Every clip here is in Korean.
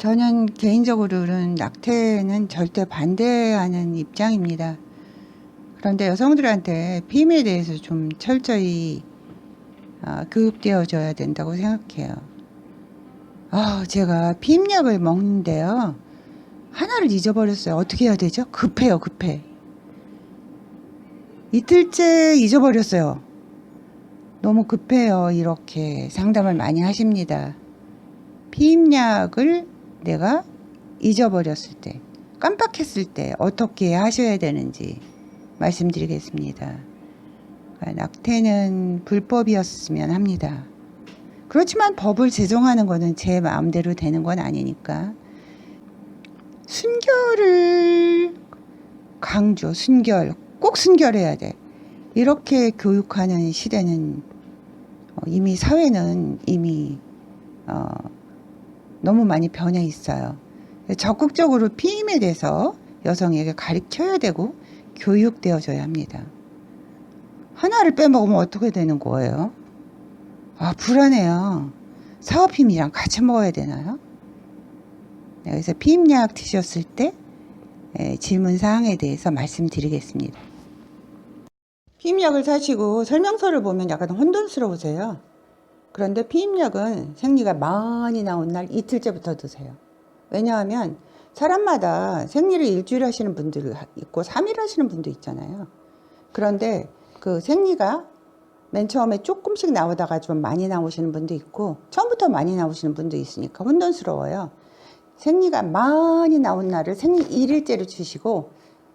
저는 개인적으로는 낙태는 절대 반대하는 입장입니다. 그런데 여성들한테 피임에 대해서 좀 철저히 교육되어줘야 된다고 생각해요. 제가 피임약을 먹는데요. 하나를 잊어버렸어요. 어떻게 해야 되죠? 급해요, 급해. 이틀째 잊어버렸어요. 너무 급해요. 이렇게 상담을 많이 하십니다. 피임약을 내가 잊어버렸을 때, 깜빡했을 때 어떻게 하셔야 되는지 말씀드리겠습니다. 낙태는 불법이었으면 합니다. 그렇지만 법을 제정하는 것은 제 마음대로 되는 건 아니니까 순결을 순결, 꼭 순결해야 돼. 이렇게 교육하는 시대는 이미 사회는 이미 너무 많이 변해 있어요. 적극적으로 피임에 대해서 여성에게 가르쳐야 되고 교육되어줘야 합니다. 하나를 빼먹으면 어떻게 되는 거예요? 불안해요. 사업힘이랑 같이 먹어야 되나요? 그래서 피임약 드셨을 때 질문사항에 대해서 말씀드리겠습니다. 피임약을 사시고 설명서를 보면 약간 혼돈스러우세요. 그런데 피임약은 생리가 많이 나온 날 이틀째부터 드세요. 왜냐하면 사람마다 생리를 일주일 하시는 분들 있고 3일 하시는 분도 있잖아요. 그런데 그 생리가 맨 처음에 조금씩 나오다가 좀 많이 나오시는 분도 있고 처음부터 많이 나오시는 분도 있으니까 혼돈스러워요. 생리가 많이 나온 날을 생리 1일째로 주시고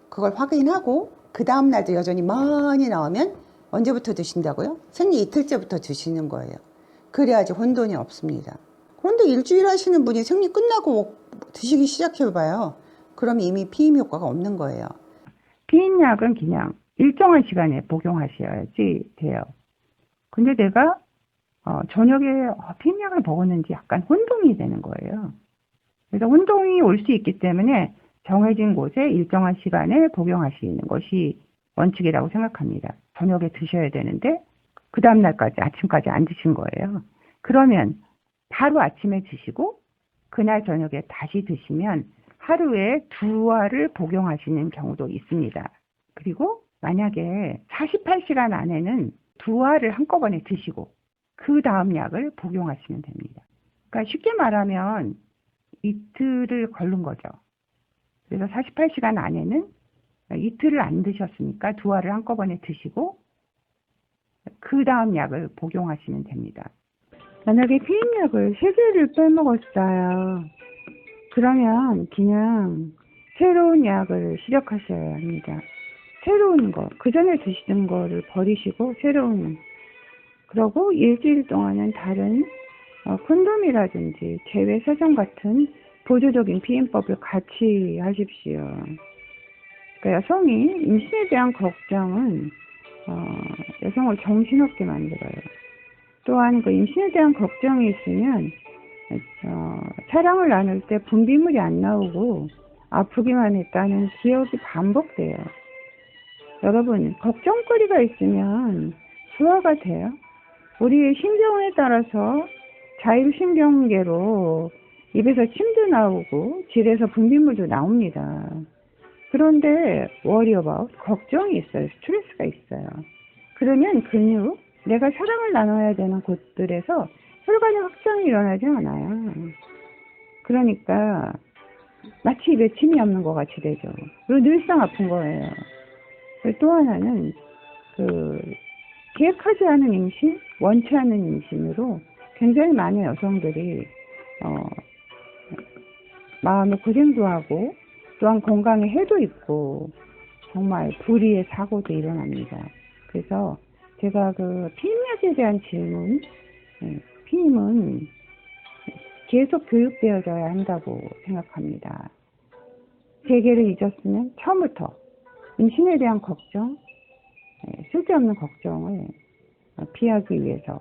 그걸 확인하고 그 다음 날도 여전히 많이 나오면 언제부터 드신다고요? 생리 이틀째부터 드시는 거예요. 그래야지 혼돈이 없습니다. 그런데 일주일 하시는 분이 생리 끝나고 드시기 시작해봐요. 그럼 이미 피임 효과가 없는 거예요. 피임약은 그냥 일정한 시간에 복용하셔야지 돼요. 근데 내가 저녁에 피임약을 먹었는지 약간 혼동이 되는 거예요. 그래서 혼동이 올 수 있기 때문에 정해진 곳에 일정한 시간에 복용하시는 것이 원칙이라고 생각합니다. 저녁에 드셔야 되는데 그 다음날까지 아침까지 안 드신 거예요. 그러면 바로 아침에 드시고 그날 저녁에 다시 드시면 하루에 2알을 복용하시는 경우도 있습니다. 그리고 만약에 48시간 안에는 2알을 한꺼번에 드시고 그 다음 약을 복용하시면 됩니다. 그러니까 쉽게 말하면 이틀을 걸른 거죠. 그래서 48시간 안에는 이틀을 안 드셨으니까 2알을 한꺼번에 드시고 그 다음 약을 복용하시면 됩니다. 만약에 피임약을 3개를 빼먹었어요. 그러면 그냥 새로운 약을 시작하셔야 합니다. 새로운 거, 그 전에 드시던 거를 버리시고 새로운, 그러고 일주일 동안은 다른 콘돔이라든지 제외사정 같은 보조적인 피임법을 같이 하십시오. 그러니까 여성이 임신에 대한 걱정은 여성을 정신없게 만들어요. 또한 그 임신에 대한 걱정이 있으면 사랑을 나눌 때 분비물이 안 나오고 아프기만 했다는 기억이 반복돼요. 여러분, 걱정거리가 있으면 소화가 돼요. 우리의 신경에 따라서 자율신경계로 입에서 침도 나오고 질에서 분비물도 나옵니다. 그런데 worry about, 걱정이 있어요. 스트레스가 있어요. 그러면 근육, 내가 사랑을 나눠야 되는 곳들에서 혈관의 확장이 일어나지 않아요. 그러니까 마치 입에 침이 없는 것 같이 되죠. 그리고 늘상 아픈 거예요. 또 하나는 계획하지 않은 임신, 원치 않은 임신으로 굉장히 많은 여성들이 마음의 고생도 하고 또한 건강에 해도 있고 정말 불의의 사고도 일어납니다. 그래서 제가 피임약에 대한 질문, 피임은 계속 교육되어져야 한다고 생각합니다. 세계를 잊었으면 처음부터 임신에 대한 걱정, 쓸데없는 걱정을 피하기 위해서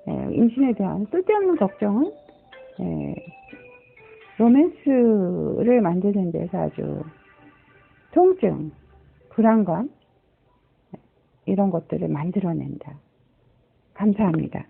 임신에 대한 쓸데없는 걱정은 로맨스를 만드는 데서 아주 통증, 불안감 이런 것들을 만들어낸다. 감사합니다.